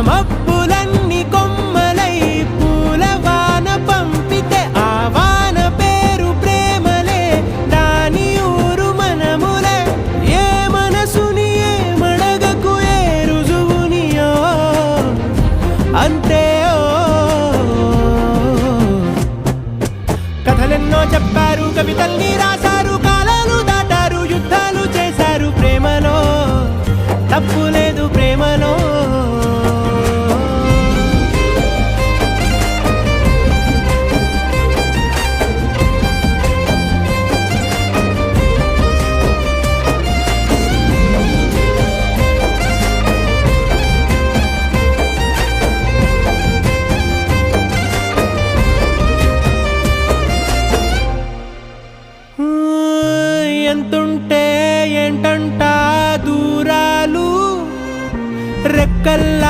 మబ్బులన్నీ కొమ్మలై పూలవాన పంపితే ఆ వాన పేరు ప్రేమలే, దాని ఊరు మనములే. ఏ మనసుని ఏ మడగకు ఏ రుజువునియో అంతే. కథలెన్నో చెప్పారు, కవితల్ని రాశారు, కాలాలు దాటారు, యుద్ధాలు చేశారు. ప్రేమలో తప్పు లేదు, ప్రేమలో ఎంతుంటే ఏంటంట దూరాలు రెక్కల్లా